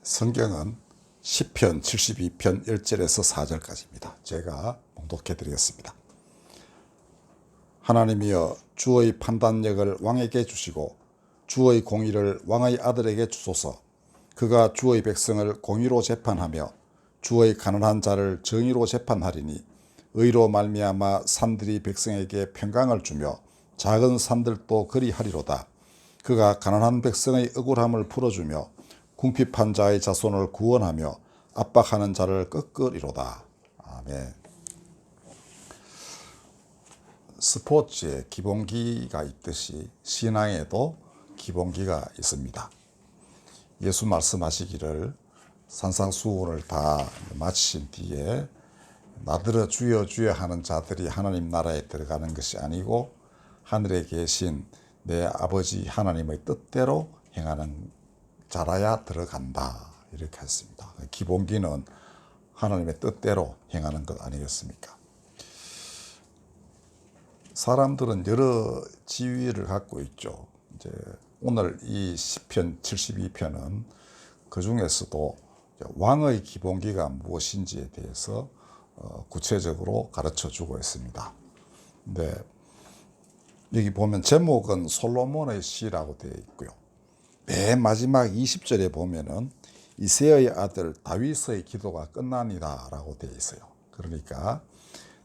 성경은 시편 72편 1절에서 4절까지입니다. 제가 봉독해 드리겠습니다. 하나님이여, 주의 판단력을 왕에게 주시고 주의 공의를 왕의 아들에게 주소서. 그가 주의 백성을 공의로 재판하며 주의 가난한 자를 정의로 재판하리니 의로 말미암아 산들이 백성에게 평강을 주며 작은 산들도 그리하리로다. 그가 가난한 백성의 억울함을 풀어주며 궁핍한 자의 자손을 구원하며 압박하는 자를 꺾으리로다. 아멘. 스포츠에 기본기가 있듯이 신앙에도 기본기가 있습니다. 예수 말씀하시기를 산상수훈을 다 마치신 뒤에 나더러 주여 주여 하는 자들이 하나님 나라에 들어가는 것이 아니고 하늘에 계신 내 아버지 하나님의 뜻대로 행하는 자라야 들어간다, 이렇게 했습니다. 기본기는 하나님의 뜻대로 행하는 것 아니겠습니까? 사람들은 여러 지위를 갖고 있죠. 이제 오늘 이 시편 72편은 그 중에서도 왕의 기본기가 무엇인지에 대해서 구체적으로 가르쳐 주고 있습니다. 근데 여기 보면 제목은 솔로몬의 시라고 되어 있고요. 맨 마지막 20절에 보면은 이새의 아들 다윗의 기도가 끝나니라 라고 되어 있어요. 그러니까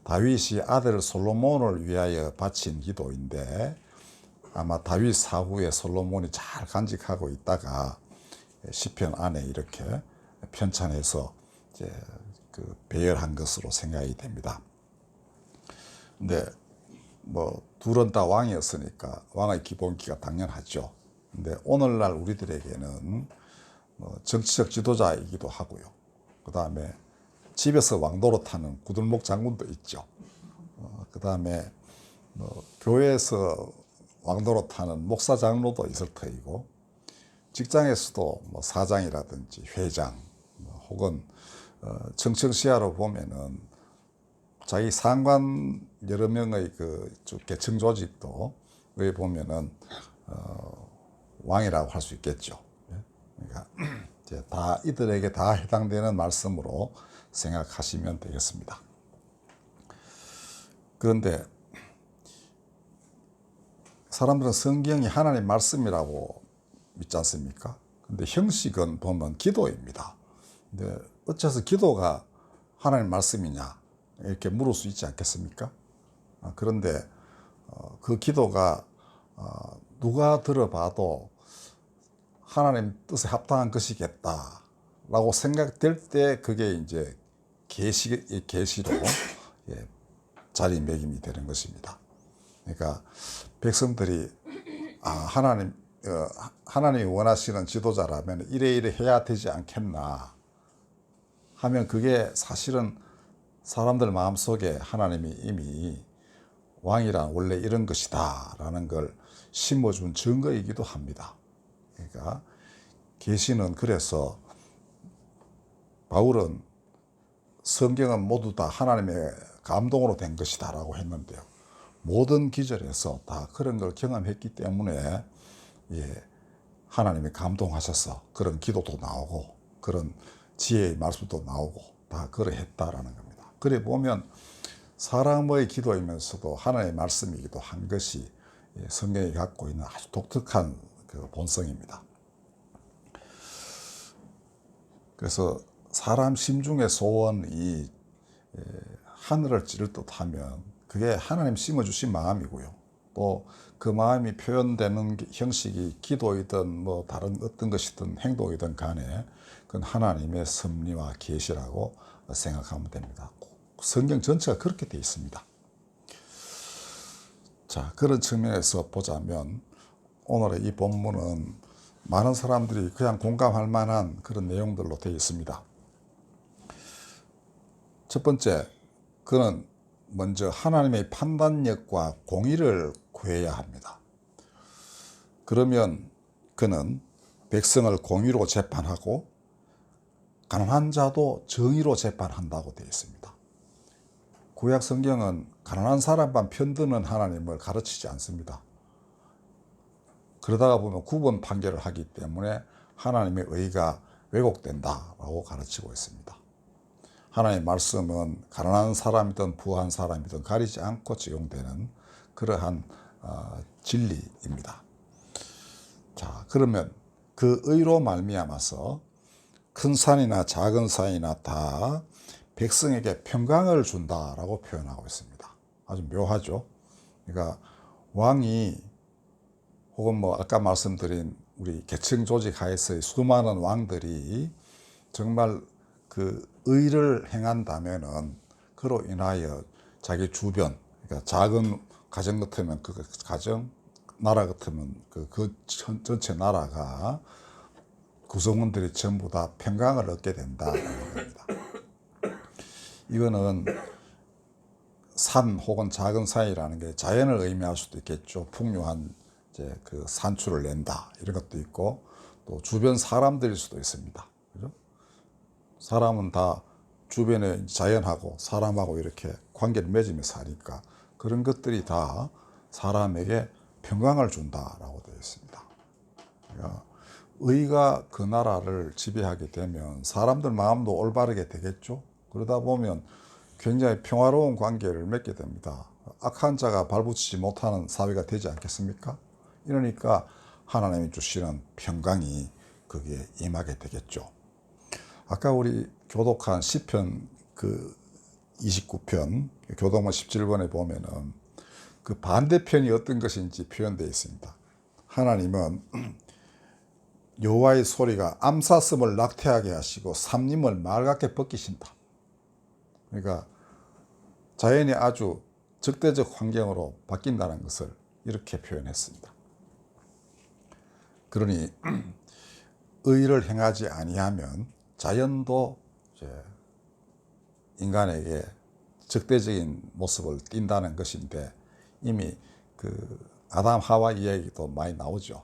다윗이 아들 솔로몬을 위하여 바친 기도인데, 아마 다윗 사후에 솔로몬이 잘 간직하고 있다가 시편 안에 이렇게 편찬해서 이제 배열한 것으로 생각이 됩니다. 근데 뭐 둘은 다 왕이었으니까 왕의 기본기가 당연하죠. 근데 오늘날 우리들에게는 정치적 지도자이기도 하고요. 그 다음에 집에서 왕노릇하는 구들목 장군도 있죠. 그 다음에 교회에서 왕노릇하는 목사 장로도 있을 터이고, 직장에서도 사장이라든지 회장, 혹은 청청시야로 보면은 자기 상관 여러 명의 계층 조직도 여기 보면은 왕이라고 할 수 있겠죠. 그러니까 이제 다 이들에게 다 해당되는 말씀으로 생각하시면 되겠습니다. 그런데 사람들은 성경이 하나님 말씀이라고 믿지 않습니까? 근데 형식은 보면 기도입니다. 근데 어째서 기도가 하나님 말씀이냐, 이렇게 물을 수 있지 않겠습니까? 그런데 그 기도가 누가 들어봐도 하나님 뜻에 합당한 것이겠다라고 생각될 때 그게 이제 계시로 자리매김이 되는 것입니다. 그러니까 백성들이 하나님이 원하시는 지도자라면 이래 해야 되지 않겠나 하면, 그게 사실은 사람들 마음속에 하나님이 이미 왕이란 원래 이런 것이다 라는 걸 심어준 증거이기도 합니다. 그러니까 계시는, 그래서 바울은 성경은 모두 다 하나님의 감동으로 된 것이다 라고 했는데요, 모든 기절에서 다 그런 걸 경험했기 때문에 하나님이 감동하셔서 그런 기도도 나오고 그런 지혜의 말씀도 나오고 다 그러했다라는 겁니다. 그래 보면 사람의 기도이면서도 하나님의 말씀이기도 한 것이 성경이 갖고 있는 아주 독특한 본성입니다. 그래서 사람 심중의 소원이 하늘을 찌를 듯하면 그게 하나님 심어주신 마음이고요. 또 그 마음이 표현되는 형식이 기도이든 다른 어떤 것이든 행동이든 간에 그건 하나님의 섭리와 계시라고 생각하면 됩니다. 성경 전체가 그렇게 되어 있습니다. 자, 그런 측면에서 보자면 오늘의 이 본문은 많은 사람들이 그냥 공감할 만한 그런 내용들로 되어 있습니다. 첫 번째, 그는 먼저 하나님의 판단력과 공의를 구해야 합니다. 그러면 그는 백성을 공의로 재판하고 가난한 자도 정의로 재판한다고 되어 있습니다. 구약 성경은 가난한 사람만 편드는 하나님을 가르치지 않습니다. 그러다가 보면 구분 판결을 하기 때문에 하나님의 의가 왜곡된다라고 가르치고 있습니다. 하나님의 말씀은 가난한 사람이든 부한 사람이든 가리지 않고 적용되는 그러한 진리입니다. 자, 그러면 그 의로 말미암아서 큰 산이나 작은 산이나 다 백성에게 평강을 준다라고 표현하고 있습니다. 아주 묘하죠. 그러니까 왕이 혹은 뭐 아까 말씀드린 우리 계층 조직 하에서의 수많은 왕들이 정말 그 의를 행한다면은 그로 인하여 자기 주변, 그러니까 작은 가정 같으면 그 가정, 나라 같으면 그 전체 나라가 구성원들이 전부 다 평강을 얻게 된다는 겁니다. 이거는 산 혹은 작은 산이라는 게 자연을 의미할 수도 있겠죠. 풍요한 이제 그 산출을 낸다 이런 것도 있고 또 주변 사람들일 수도 있습니다. 그죠? 사람은 다 주변에 자연하고 사람하고 이렇게 관계를 맺으면서 사니까 그런 것들이 다 사람에게 평강을 준다라고 되어 있습니다. 그러니까 의가 그 나라를 지배하게 되면 사람들 마음도 올바르게 되겠죠. 그러다 보면 굉장히 평화로운 관계를 맺게 됩니다. 악한 자가 발붙이지 못하는 사회가 되지 않겠습니까? 이러니까 하나님이 주시는 평강이 거기에 임하게 되겠죠. 아까 우리 교독한 시편 그 29편 교독문 17권에 보면은 그 반대편이 어떤 것인지 표현되어 있습니다. 하나님은 여호와의 소리가 암사슴을 낙태하게 하시고 삼림을 말갛게 벗기신다. 그러니까 자연이 아주 적대적 환경으로 바뀐다는 것을 이렇게 표현했습니다. 그러니 의를 행하지 아니하면 자연도 이제 인간에게 적대적인 모습을 띈다는 것인데 이미 그 아담 하와 이야기도 많이 나오죠.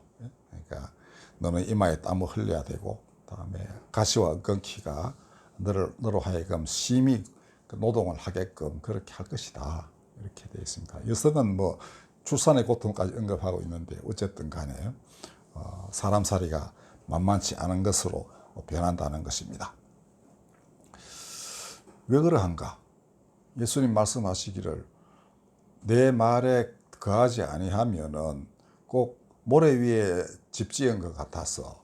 그러니까 너는 이마에 땀을 흘려야 되고 다음에 가시와 은근키가 너로 하여금 심히 노동을 하게끔 그렇게 할 것이다 이렇게 되어 있습니다. 여성은 뭐 출산의 고통까지 언급하고 있는데 어쨌든 간에 사람살이가 만만치 않은 것으로 변한다는 것입니다. 왜 그러한가? 예수님 말씀하시기를 내 말에 거하지 아니하면은 꼭 모래 위에 집 지은 것 같아서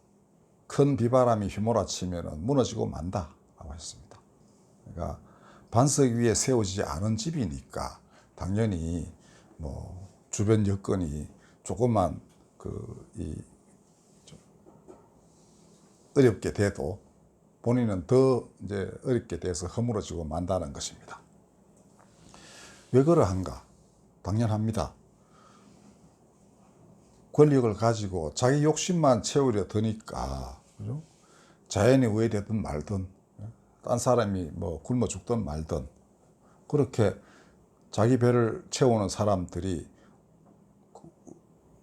큰 비바람이 휘몰아치면은 무너지고 만다라고 했습니다. 그러니까 반석 위에 세워지지 않은 집이니까 당연히 뭐 주변 여건이 조금만 어렵게 돼도 본인은 더 이제 어렵게 돼서 허물어지고 만다는 것입니다. 왜 그러한가? 당연합니다. 권력을 가지고 자기 욕심만 채우려 드니까, 그죠? 자연이 우회되든 말든, 딴 사람이 뭐 굶어 죽든 말든, 그렇게 자기 배를 채우는 사람들이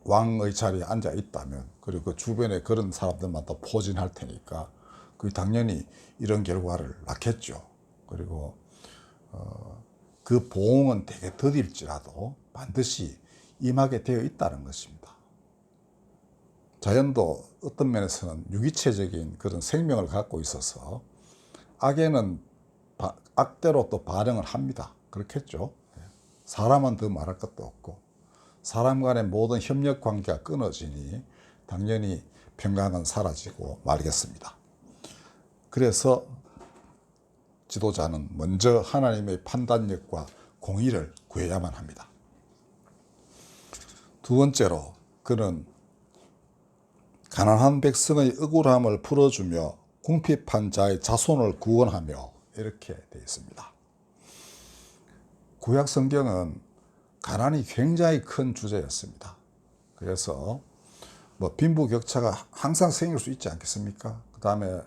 왕의 자리에 앉아 있다면, 그리고 그 주변에 그런 사람들만 더 포진할 테니까, 그 당연히 이런 결과를 낳겠죠. 그리고, 그 보응은 되게 더딜지라도 반드시 임하게 되어 있다는 것입니다. 자연도 어떤 면에서는 유기체적인 그런 생명을 갖고 있어서 악에는 악대로 또 반응을 합니다. 그렇겠죠. 사람은 더 말할 것도 없고 사람 간의 모든 협력 관계가 끊어지니 당연히 평강은 사라지고 말겠습니다. 그래서 지도자는 먼저 하나님의 판단력과 공의를 구해야만 합니다. 두 번째로 그는 가난한 백성의 억울함을 풀어주며 궁핍한 자의 자손을 구원하며 이렇게 되어 있습니다. 구약 성경은 가난이 굉장히 큰 주제였습니다. 그래서 뭐 빈부격차가 항상 생길 수 있지 않겠습니까? 그 다음에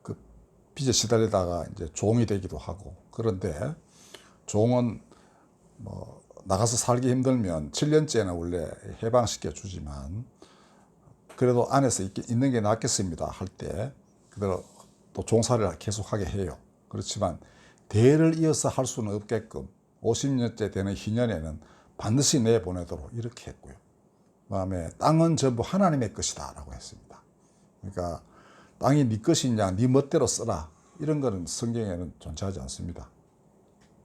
그 빚에 시달리다가 이제 종이 되기도 하고 그런데 종은 뭐 나가서 살기 힘들면 7년째는 원래 해방시켜 주지만 그래도 안에서 있는 게 낫겠습니다 할 때 그대로 또 종살이를 계속하게 해요. 그렇지만 대를 이어서 할 수는 없게끔 50년째 되는 희년에는 반드시 내보내도록 이렇게 했고요. 그 다음에 땅은 전부 하나님의 것이다 라고 했습니다. 그러니까 땅이 네 것이냐, 네 멋대로 써라. 이런 거는 성경에는 존재하지 않습니다.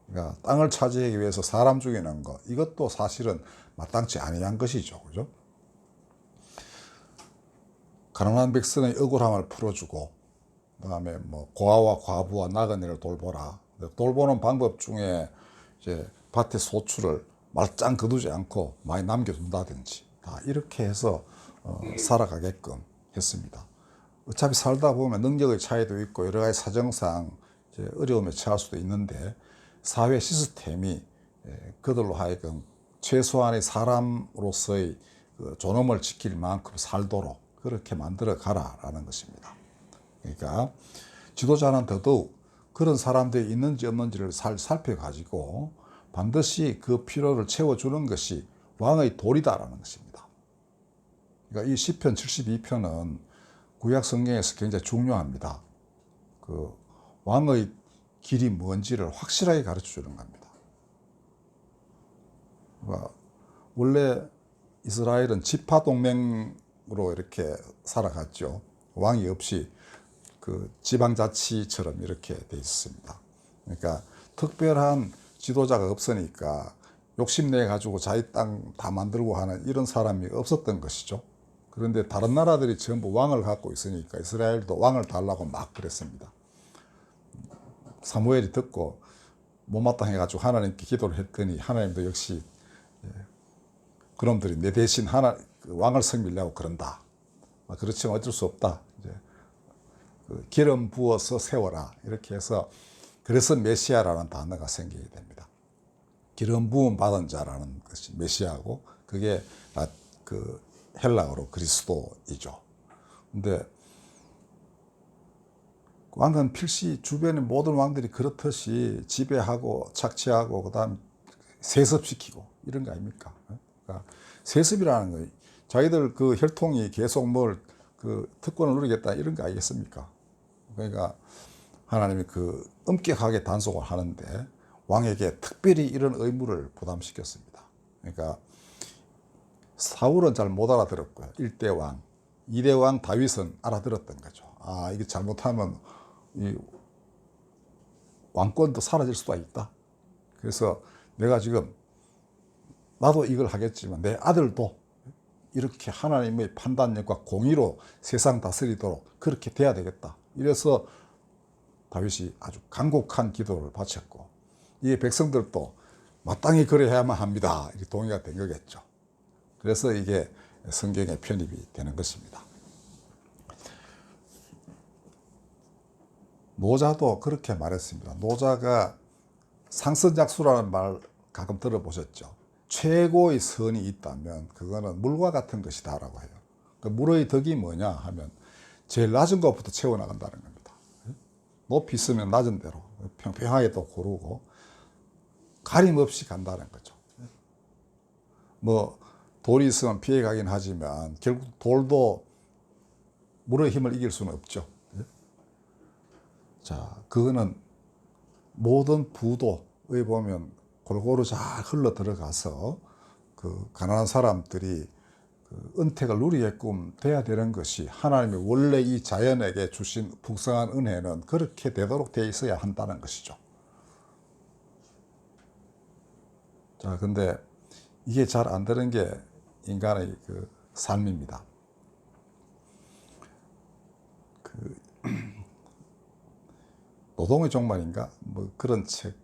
그러니까 땅을 차지하기 위해서 사람 죽이는 거, 이것도 사실은 마땅치 아니한 것이죠. 그죠? 가난한 백성의 억울함을 풀어주고, 그 다음에 뭐 고아와 과부와 나그네를 돌보라. 돌보는 방법 중에 이제 밭의 소출을 말짱 거두지 않고 많이 남겨둔다든지, 다 이렇게 해서 살아가게끔 했습니다. 어차피 살다 보면 능력의 차이도 있고 여러 가지 사정상 이제 어려움에 처할 수도 있는데, 사회 시스템이 그들로 하여금 최소한의 사람으로서의 그 존엄을 지킬 만큼 살도록 그렇게 만들어 가라라는 것입니다. 그러니까 지도자는 더더욱 그런 사람들이 있는지 없는지를 살펴가지고 반드시 그 필요를 채워주는 것이 왕의 도리다라는 것입니다. 그러니까 이 시편 72편은 구약 성경에서 굉장히 중요합니다. 그 왕의 길이 뭔지를 확실하게 가르쳐 주는 겁니다. 그러니까 원래 이스라엘은 지파 동맹으로 이렇게 살아갔죠. 왕이 없이 그 지방자치처럼 이렇게 돼 있습니다. 그러니까 특별한 지도자가 없으니까 욕심내 가지고 자기 땅 다 만들고 하는 이런 사람이 없었던 것이죠. 그런데 다른 나라들이 전부 왕을 갖고 있으니까 이스라엘도 왕을 달라고 막 그랬습니다. 사무엘이 듣고 못마땅해 가지고 하나님께 기도를 했더니 하나님도 역시 그놈들이 내 대신 왕을 섬기려고 그런다. 그렇지만 어쩔 수 없다. 이제 기름 부어서 세워라. 이렇게 해서 그래서 메시아라는 단어가 생기게 됩니다. 기름 부음 받은 자라는 것이 메시아고, 그게 그 헬라어로 그리스도이죠. 근데 왕은 필시 주변의 모든 왕들이 그렇듯이 지배하고 착취하고 그다음 세습시키고 이런 거 아닙니까? 그러니까 세습이라는 거, 자기들 그 혈통이 계속 그 특권을 누리겠다 이런 거 아니겠습니까? 그러니까 하나님이 그 엄격하게 단속을 하는데 왕에게 특별히 이런 의무를 부담시켰습니다. 그러니까 사울은 잘 못 알아들었고요. 1대 왕, 2대 왕 다윗은 알아들었던 거죠. 아, 이게 잘못하면 이 왕권도 사라질 수가 있다. 그래서 내가 지금 나도 이걸 하겠지만 내 아들도 이렇게 하나님의 판단력과 공의로 세상 다스리도록 그렇게 돼야 되겠다. 이래서 다윗이 아주 간곡한 기도를 바쳤고, 이 백성들도 마땅히 그래야만 합니다. 이렇게 동의가 된 거겠죠. 그래서 이게 성경에 편입이 되는 것입니다. 노자도 그렇게 말했습니다. 노자가 상선작수라는 말 가끔 들어보셨죠? 최고의 선이 있다면 그거는 물과 같은 것이다 라고 해요. 그러니까 물의 덕이 뭐냐 하면 제일 낮은 것부터 채워나간다는 겁니다. 높이 있으면 낮은 대로 평평하게 또 고르고 가림 없이 간다는 거죠. 뭐 돌이 있으면 피해가긴 하지만 결국 돌도 물의 힘을 이길 수는 없죠. 자, 그거는 모든 부도에 보면 골고루 잘 흘러 들어가서 그 가난한 사람들이 그 은택을 누리게끔 돼야 되는 것이 하나님이 원래 이 자연에게 주신 풍성한 은혜는 그렇게 되도록 돼 있어야 한다는 것이죠. 자, 근데 이게 잘 안 되는 게 인간의 그 삶입니다. 그 노동의 종말인가 뭐 그런 책,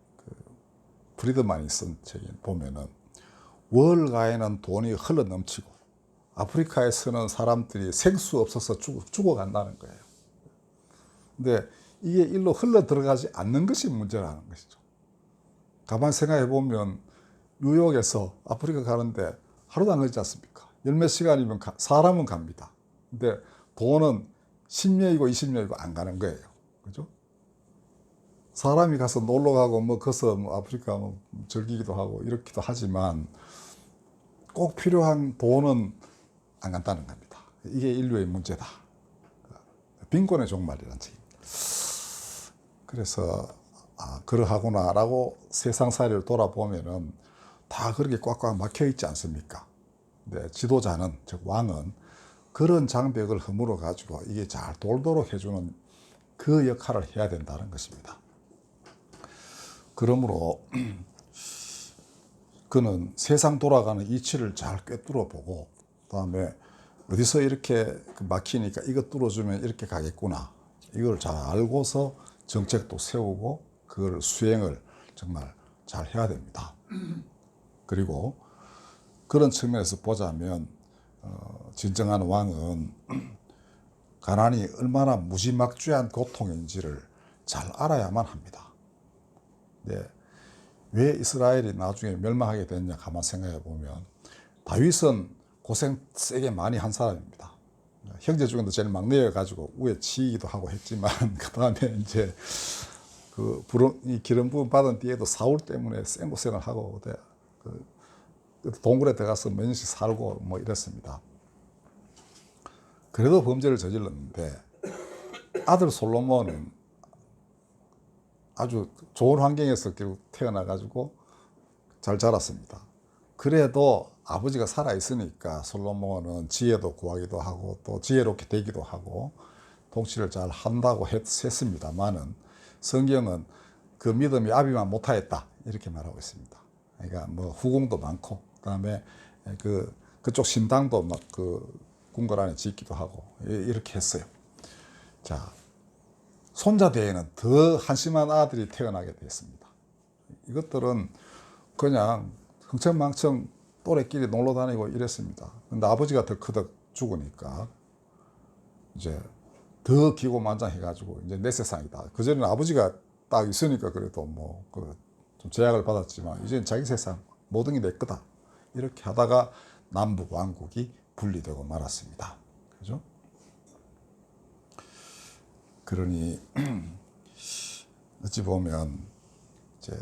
프리드만이 쓴 책에 보면은 월가에는 돈이 흘러 넘치고 아프리카에 사는 사람들이 생수 없어서 죽어간다는 거예요. 근데 이게 일로 흘러 들어가지 않는 것이 문제라는 것이죠. 가만 생각해 보면 뉴욕에서 아프리카 가는데 하루도 안 걸리지 않습니까? 열몇 시간이면 사람은 갑니다. 근데 돈은 10년이고 20년이고 안 가는 거예요. 그죠? 사람이 가서 놀러 가고 뭐 거기서 뭐 아프리카 뭐 즐기기도 하고 이렇기도 하지만 꼭 필요한 돈은 안 간다는 겁니다. 이게 인류의 문제다. 빈곤의 종말이라는 책입니다. 그래서 그러하구나라고 세상살이를 돌아보면은 다 그렇게 꽉꽉 막혀 있지 않습니까? 근데 지도자는, 즉 왕은 그런 장벽을 허물어 가지고 이게 잘 돌도록 해주는 그 역할을 해야 된다는 것입니다. 그러므로 그는 세상 돌아가는 이치를 잘 꿰뚫어 보고, 그다음에 어디서 이렇게 막히니까 이것 뚫어주면 이렇게 가겠구나, 이걸 잘 알고서 정책도 세우고 그걸 수행을 정말 잘 해야 됩니다. 그리고 그런 측면에서 보자면 진정한 왕은 가난이 얼마나 무지막지한 고통인지를 잘 알아야만 합니다. 네. 왜 이스라엘이 나중에 멸망하게 됐냐 가만 생각해 보면, 다윗은 고생 세게 많이 한 사람입니다. 형제 중에도 제일 막내여 가지고 위에 치이기도 하고 했지만 그 다음에 이제 이 기름 부음 받은 뒤에도 사울 때문에 센 고생을 하고 동굴에 들어가서 몇 년씩 살고 뭐 이랬습니다. 그래도 범죄를 저질렀는데 아들 솔로몬은 아주 좋은 환경에서 결국 태어나 가지고 잘 자랐습니다. 그래도 아버지가 살아 있으니까 솔로몬은 지혜도 구하기도 하고 또 지혜롭게 되기도 하고 통치를 잘 한다고 했습니다만은, 성경은 그 믿음이 아비만 못하였다 이렇게 말하고 있습니다. 그러니까 뭐 후궁도 많고, 그다음에 그쪽 신당도 막 궁궐 안에 짓기도 하고 이렇게 했어요. 자, 손자 대에는 더 한심한 아들이 태어나게 됐습니다. 이것들은 그냥 흥청망청 또래끼리 놀러 다니고 이랬습니다. 근데 아버지가 더 크득 죽으니까 이제 더 기고만장해가지고 이제 내 세상이다. 그전에는 아버지가 딱 있으니까 그래도 좀 제약을 받았지만 이제는 자기 세상, 모든 게 내 거다. 이렇게 하다가 남북 왕국이 분리되고 말았습니다. 그죠? 그러니 어찌 보면 이제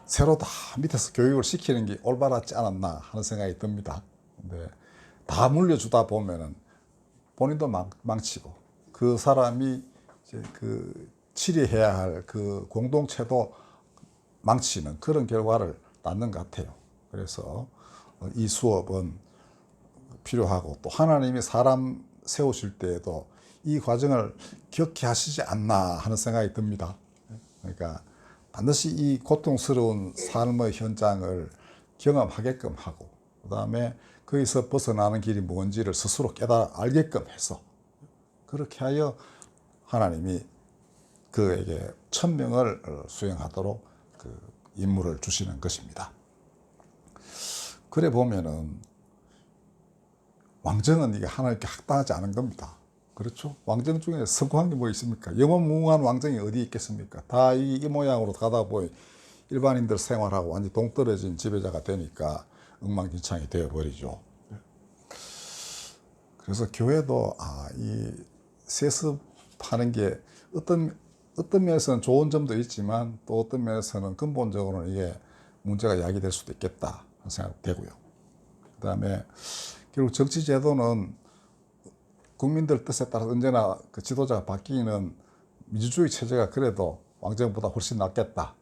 새로 다 밑에서 교육을 시키는 게 올바르지 않았나 하는 생각이 듭니다. 근데 다 물려주다 보면은 본인도 망치고 그 사람이 이제 치리해야 할 그 공동체도 망치는 그런 결과를 낳는 것 같아요. 그래서 이 수업은 필요하고, 또 하나님이 사람 세우실 때에도 이 과정을 기억해 하시지 않나 하는 생각이 듭니다. 그러니까 반드시 이 고통스러운 삶의 현장을 경험하게끔 하고, 그 다음에 거기서 벗어나는 길이 뭔지를 스스로 알게끔 해서, 그렇게 하여 하나님이 그에게 천명을 수행하도록 그 임무를 주시는 것입니다. 그래 보면은 왕정은 이게 하나님께 합당하지 않은 겁니다. 그렇죠? 왕정 중에 성공한 게 뭐 있습니까? 영원무궁한 왕정이 어디 있겠습니까? 다 이 모양으로 가다 보니 일반인들 생활하고 완전히 동떨어진 지배자가 되니까 엉망진창이 되어버리죠. 그래서 교회도 이 세습하는 게 어떤 면에서는 좋은 점도 있지만 또 어떤 면에서는 근본적으로는 이게 문제가 야기될 수도 있겠다 하는 생각이 되고요. 그 다음에 결국 정치제도는 국민들 뜻에 따라 언제나 그 지도자가 바뀌는 민주주의 체제가 그래도 왕정보다 훨씬 낫겠다.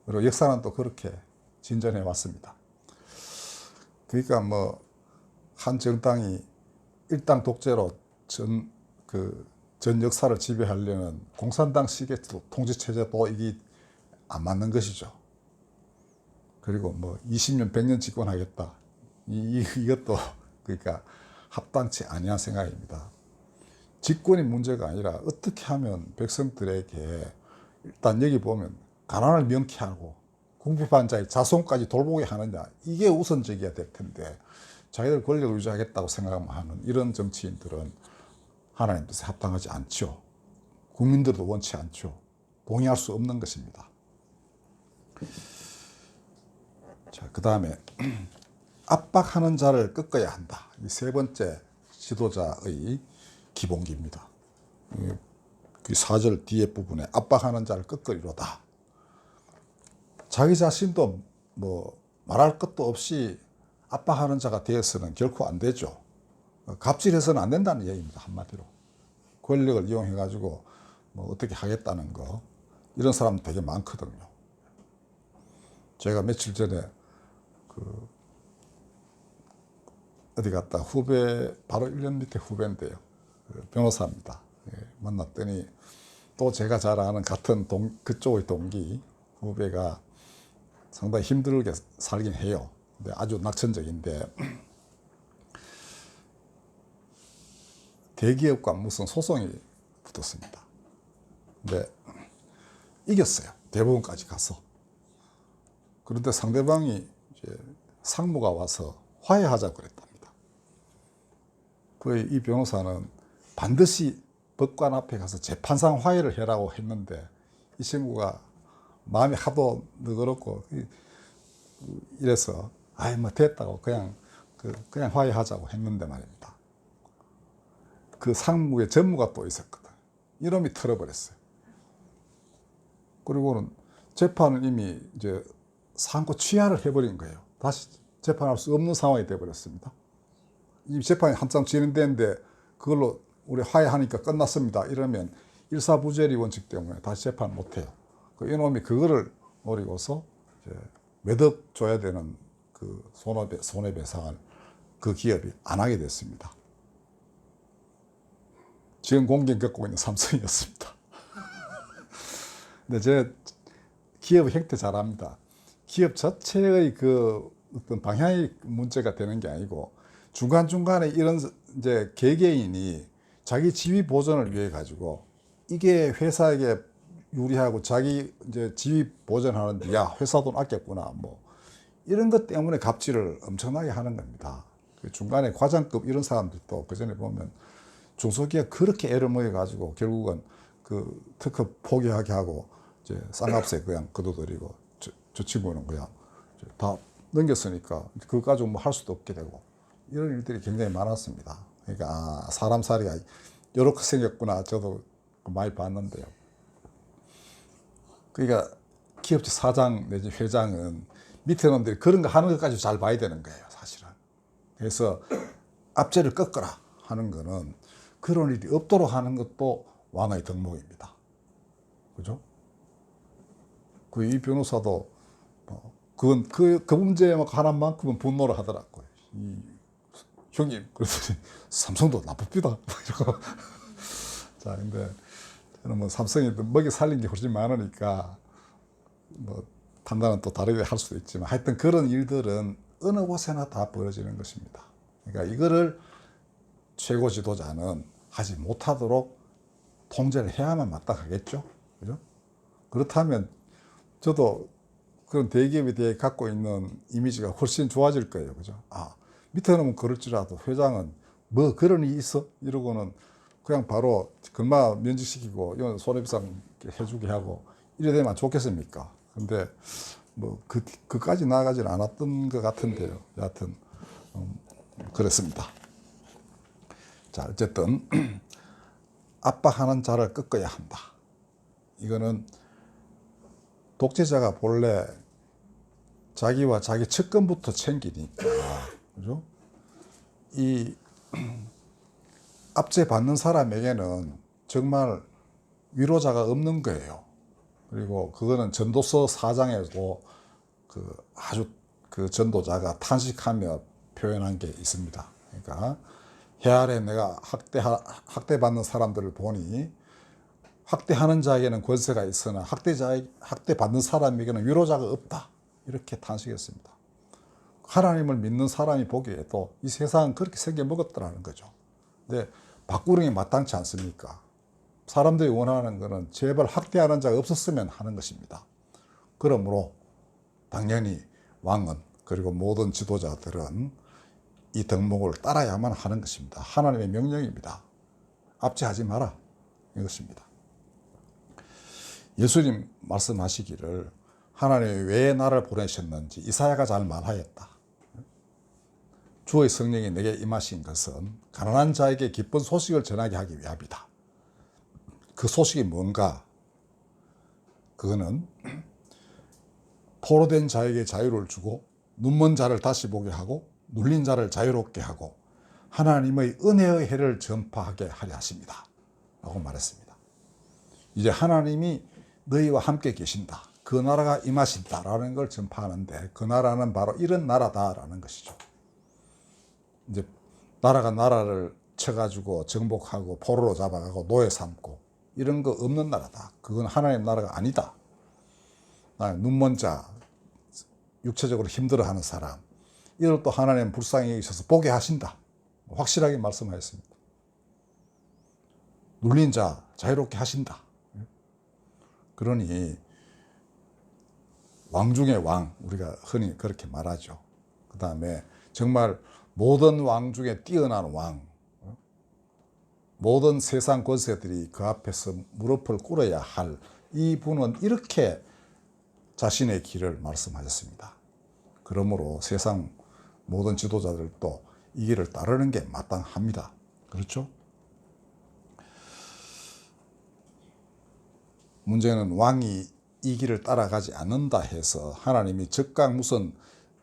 그리고 역사는 또 그렇게 진전해 왔습니다. 그러니까 한 정당이 일당 독재로 전 역사를 지배하려는 공산당식의 통치체제도 이게 안 맞는 것이죠. 그리고 20년, 100년 집권하겠다. 이것도 그러니까 합당치 아니한 생각입니다. 집권이 문제가 아니라 어떻게 하면 백성들에게, 일단 여기 보면 가난을 명쾌하고 궁핍한 자의 자손까지 돌보게 하느냐, 이게 우선적이어야 될 텐데 자기들 권력을 유지하겠다고 생각하는 이런 정치인들은 하나님 뜻에 합당하지 않죠. 국민들도 원치 않죠. 동의할 수 없는 것입니다. 자, 그 다음에 압박하는 자를 꺾어야 한다. 이 세 번째 지도자의 기본기입니다. 그 4절 뒤에 부분에 압박하는 자를 꺾으리로다. 자기 자신도 말할 것도 없이 압박하는 자가 되어서는 결코 안 되죠. 갑질해서는 안 된다는 얘기입니다. 한마디로. 권력을 이용해 가지고 어떻게 하겠다는 거, 이런 사람 되게 많거든요. 제가 며칠 전에 어디 갔다 후배, 바로 1년 밑에 후배인데요. 변호사입니다. 만났더니 또 제가 잘 아는 같은 그쪽의 동기 후배가 상당히 힘들게 살긴 해요. 근데 아주 낙천적인데 대기업과 무슨 소송이 붙었습니다. 근데 이겼어요. 대법원까지 가서. 그런데 상대방이 이제 상무가 와서 화해하자고 그랬답니다. 이 변호사는 반드시 법관 앞에 가서 재판상 화해를 해라고 했는데 이 친구가 마음이 하도 너그럽고 이래서 아이 뭐 됐다고 그냥 화해하자고 했는데 말입니다. 그 상무의 전무가 또 있었거든. 이놈이 털어버렸어요. 그리고는 재판은 이미 이제 상고 취하를 해버린 거예요. 다시 재판할 수 없는 상황이 되어버렸습니다. 이 재판이 한참 진행되는데 그걸로 우리 화해하니까 끝났습니다. 이러면 일사부재리 원칙 때문에 다시 재판 못해요. 이놈이 그거를 노리고서 이제 몇 억 줘야 되는 그 손해배상을 그 기업이 안 하게 됐습니다. 지금 공경 겪고 있는 삼성이었습니다. 근데 제 기업 형태 잘합니다. 기업 자체의 그 어떤 방향이 문제가 되는 게 아니고 중간중간에 이런 이제 개개인이 자기 지위 보전을 위해 가지고 이게 회사에게 유리하고 자기 이제 지위 보전하는데 야 회사 돈 아꼈구나 뭐 이런 것 때문에 갑질을 엄청나게 하는 겁니다. 중간에 과장급 이런 사람들도 그 전에 보면 중소기업 그렇게 애를 먹여 가지고 결국은 그 특허 포기하게 하고 이제 쌍값에 그냥 거둬들이고 저 친구는 그냥 다 넘겼으니까 그거 가지고 뭐 할 수도 없게 되고 이런 일들이 굉장히 많았습니다. 그러니까 사람 살이가 이렇게 생겼구나 저도 많이 봤는데요. 그러니까 기업체 사장 내지 회장은 밑에 놈들이 그런 거 하는 것까지 잘 봐야 되는 거예요, 사실은. 그래서 압제를 꺾어라 하는 거는 그런 일이 없도록 하는 것도 왕의 덕목입니다. 그죠? 이 변호사도 그 문제 하나만큼은 분노를 하더라고요. 형님, 그랬더니 삼성도 나쁩니다. 이러고. 자, 근데 저는 뭐 삼성이 먹이 살린 게 훨씬 많으니까 뭐 판단은 또 다르게 할 수도 있지만 하여튼 그런 일들은 어느 곳에나 다 벌어지는 것입니다. 그러니까 이거를 최고 지도자는 하지 못하도록 통제를 해야만 마땅하겠죠. 그죠? 그렇다면 저도 그런 대기업에 대해 갖고 있는 이미지가 훨씬 좋아질 거예요. 그죠? 밑에 놈은 그럴지라도 회장은 뭐 그런 일이 있어? 이러고는 그냥 바로 근마 면직시키고 이건 손해배상 해주게 하고 이래 되면 좋겠습니까? 근데 뭐 그까지 나아가지는 않았던 것 같은데요. 여하튼 그렇습니다. 자, 어쨌든 압박하는 자를 꺾어야 한다. 이거는 독재자가 본래 자기와 자기 측근부터 챙기니까, 그죠? 이 압제받는 사람에게는 정말 위로자가 없는 거예요. 그리고 그거는 전도서 4장에도 아주 그 전도자가 탄식하며 표현한 게 있습니다. 그러니까 해 아래 내가 학대받는 사람들을 보니 학대하는 자에게는 권세가 있으나 학대받는 사람에게는 위로자가 없다. 이렇게 탄식했습니다. 하나님을 믿는 사람이 보기에도 이 세상은 그렇게 생겨먹었더라는 거죠. 근데 밥구렁이 마땅치 않습니까? 사람들이 원하는 것은 제발 학대하는 자가 없었으면 하는 것입니다. 그러므로 당연히 왕은 그리고 모든 지도자들은 이 덕목을 따라야만 하는 것입니다. 하나님의 명령입니다. 압제하지 마라 이것입니다. 예수님 말씀하시기를 하나님이 왜 나를 보내셨는지 이사야가 잘 말하였다. 주의 성령이 내게 임하신 것은 가난한 자에게 기쁜 소식을 전하게 하기 위함이다. 그 소식이 뭔가? 그거는 포로된 자에게 자유를 주고 눈먼 자를 다시 보게 하고 눌린 자를 자유롭게 하고 하나님의 은혜의 해를 전파하게 하려 하십니다. 라고 말했습니다. 이제 하나님이 너희와 함께 계신다. 그 나라가 임하신다라는 걸 전파하는데 그 나라는 바로 이런 나라다라는 것이죠. 이제 나라가 나라를 쳐가지고 정복하고 포로로 잡아가고 노예 삼고 이런 거 없는 나라다. 그건 하나님 나라가 아니다. 눈먼 자, 육체적으로 힘들어하는 사람, 이들 또 하나님 불쌍히 여기셔서 보게 하신다. 확실하게 말씀하셨습니다. 눌린 자 자유롭게 하신다. 그러니 왕 중의 왕, 우리가 흔히 그렇게 말하죠. 그 다음에 정말 모든 왕 중에 뛰어난 왕, 모든 세상 권세들이 그 앞에서 무릎을 꿇어야 할 이분은 이렇게 자신의 길을 말씀하셨습니다. 그러므로 세상 모든 지도자들도 이 길을 따르는 게 마땅합니다. 그렇죠? 문제는 왕이 이 길을 따라가지 않는다 해서 하나님이 즉각 무슨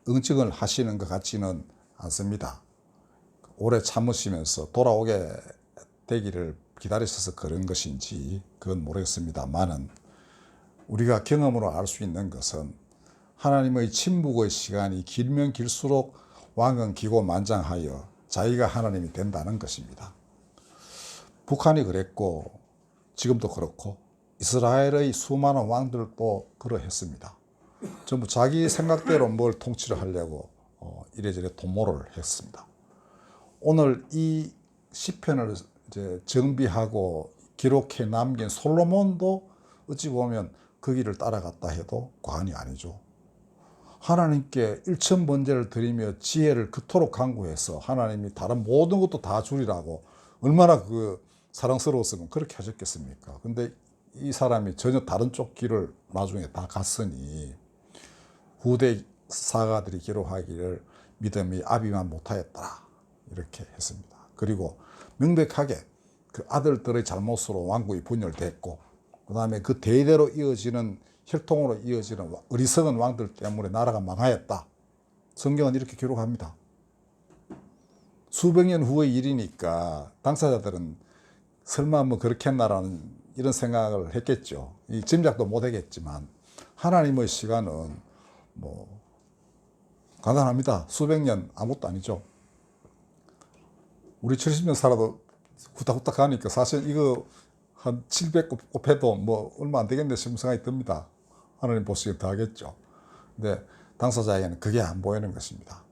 응징을 하시는 것 같지는 않습니다. 오래 참으시면서 돌아오게 되기를 기다리셔서 그런 것인지 그건 모르겠습니다만은 우리가 경험으로 알 수 있는 것은 하나님의 침묵의 시간이 길면 길수록 왕은 기고만장하여 자기가 하나님이 된다는 것입니다. 북한이 그랬고 지금도 그렇고 이스라엘의 수많은 왕들도 그러했습니다. 전부 자기 생각대로 뭘 통치를 하려고 이래저래 도모를 했습니다. 오늘 이 시편을 이제 정비하고 기록해 남긴 솔로몬도 어찌 보면 그 길을 따라갔다 해도 과언이 아니죠. 하나님께 일천번제를 드리며 지혜를 그토록 강구해서 하나님이 다른 모든 것도 다 주리라고 얼마나 그 사랑스러웠으면 그렇게 하셨겠습니까? 근데 이 사람이 전혀 다른 쪽 길을 나중에 다 갔으니 후대 사가들이 기록하기를 믿음이 아비만 못하였다 이렇게 했습니다. 그리고 명백하게 그 아들들의 잘못으로 왕국이 분열됐고 그 다음에 그 대대로 이어지는 혈통으로 이어지는 어리석은 왕들 때문에 나라가 망하였다. 성경은 이렇게 기록합니다. 수백 년 후의 일이니까 당사자들은 설마 뭐 그렇게 했나라는 이런 생각을 했겠죠. 이 짐작도 못 하겠지만 하나님의 시간은 뭐 간단합니다. 수백 년 아무것도 아니죠. 우리 70년 살아도 후딱후딱 가니까 사실 이거 한 700 곱해도 뭐 얼마 안 되겠네 싶은 생각이 듭니다. 하나님 보시기에 더 하겠죠. 근데 당사자에게는 그게 안 보이는 것입니다.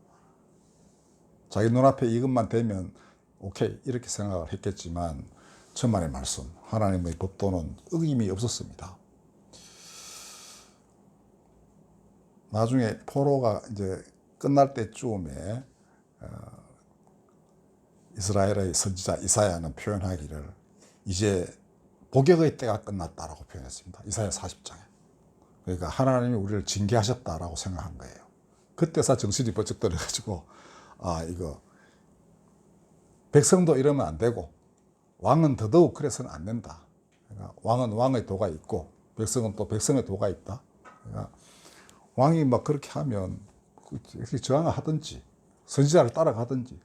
자기 눈앞에 이것만 되면 오케이 이렇게 생각을 했겠지만 천만의 말씀, 하나님의 법도는 어김이 없었습니다. 나중에 포로가 이제 끝날 때쯤에 이스라엘의 선지자 이사야는 표현하기를 이제 복역의 때가 끝났다라고 표현했습니다. 이사야 40장에. 그러니까 하나님이 우리를 징계하셨다라고 생각한 거예요. 그때서 정신이 번쩍 들어가지고 이거 백성도 이러면 안 되고 왕은 더더욱 그래서는 안 된다. 그러니까 왕은 왕의 도가 있고 백성은 또 백성의 도가 있다. 그러니까 왕이 막 그렇게 하면 저항을 하든지 선지자를 따라가든지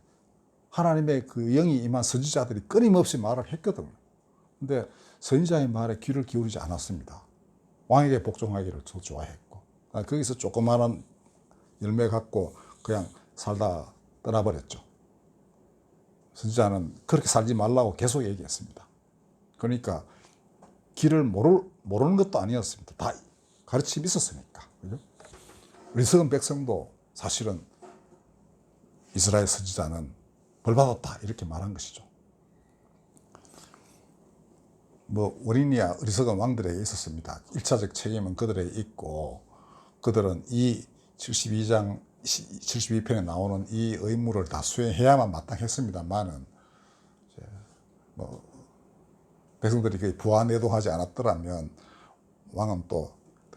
하나님의 그 영이 임한 선지자들이 끊임없이 말을 했거든요. 근데 선지자의 말에 귀를 기울이지 않았습니다. 왕에게 복종하기를 더 좋아했고 거기서 조그마한 열매 갖고 그냥 살다 떠나버렸죠. 선지자는 그렇게 살지 말라고 계속 얘기했습니다. 그러니까 길을 모르는 것도 아니었습니다. 다 가르침이 있었으니까. 그죠? 어리석은 백성도 사실은 이스라엘 선지자는 벌받았다 이렇게 말한 것이죠. 뭐 원인이야 어리석은 왕들에게 있었습니다. 1차적 책임은 그들에게 있고 그들은 이 72장 72편에 나오는 이 의무를 다 수행해야만 마땅했습니다만은 뭐 백성들이 거의 부안해동하지 않았더라면 왕은 또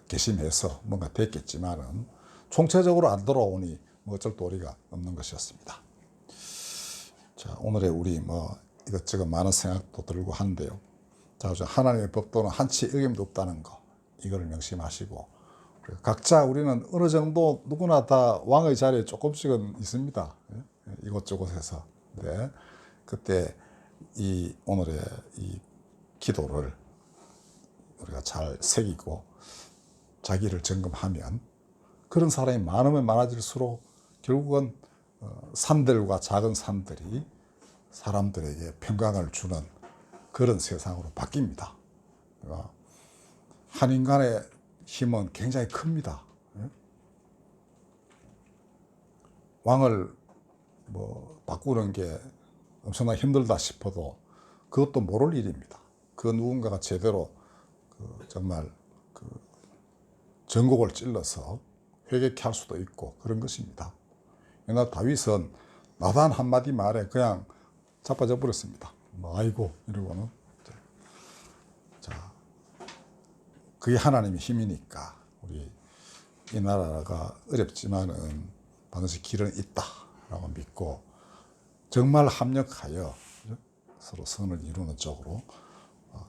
개심해서 뭔가 됐겠지만은 총체적으로 안 돌아오니 뭐 어쩔 도리가 없는 것이었습니다. 자, 오늘의 우리 뭐 이것저것 많은 생각도 들고 하는데요. 자, 하나님의 법도는 한치 어김도 없다는 거 이거를 명심하시고 각자 우리는 어느 정도 누구나 다 왕의 자리에 조금씩은 있습니다. 이곳저곳에서. 네. 그때 이 오늘의 이 기도를 우리가 잘 새기고 자기를 점검하면 그런 사람이 많으면 많아질수록 결국은 산들과 작은 산들이 사람들에게 평강을 주는 그런 세상으로 바뀝니다. 한 인간의 힘은 굉장히 큽니다. 왕을 바꾸는 게 엄청나게 힘들다 싶어도 그것도 모를 일입니다. 그 누군가가 제대로 정말 전곡을 찔러서 회개케 할 수도 있고 그런 것입니다. 옛날 다윗은 나단 한마디 말에 그냥 자빠져 버렸습니다. 아이고 이러고는. 자, 그게 하나님의 힘이니까 우리 이 나라가 어렵지만은 반드시 길은 있다라고 믿고 정말 합력하여 서로 선을 이루는 쪽으로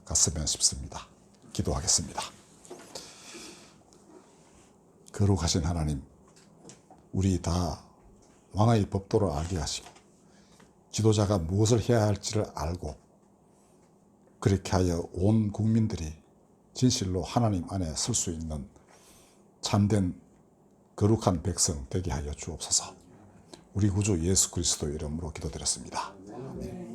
갔으면 싶습니다. 기도하겠습니다. 거룩하신 하나님, 우리 다 왕의 법도를 알게 하시고 지도자가 무엇을 해야 할지를 알고 그렇게 하여 온 국민들이 진실로 하나님 안에 설 수 있는 참된 거룩한 백성 되게 하여 주옵소서. 우리 구주 예수 그리스도 이름으로 기도드렸습니다. 아멘.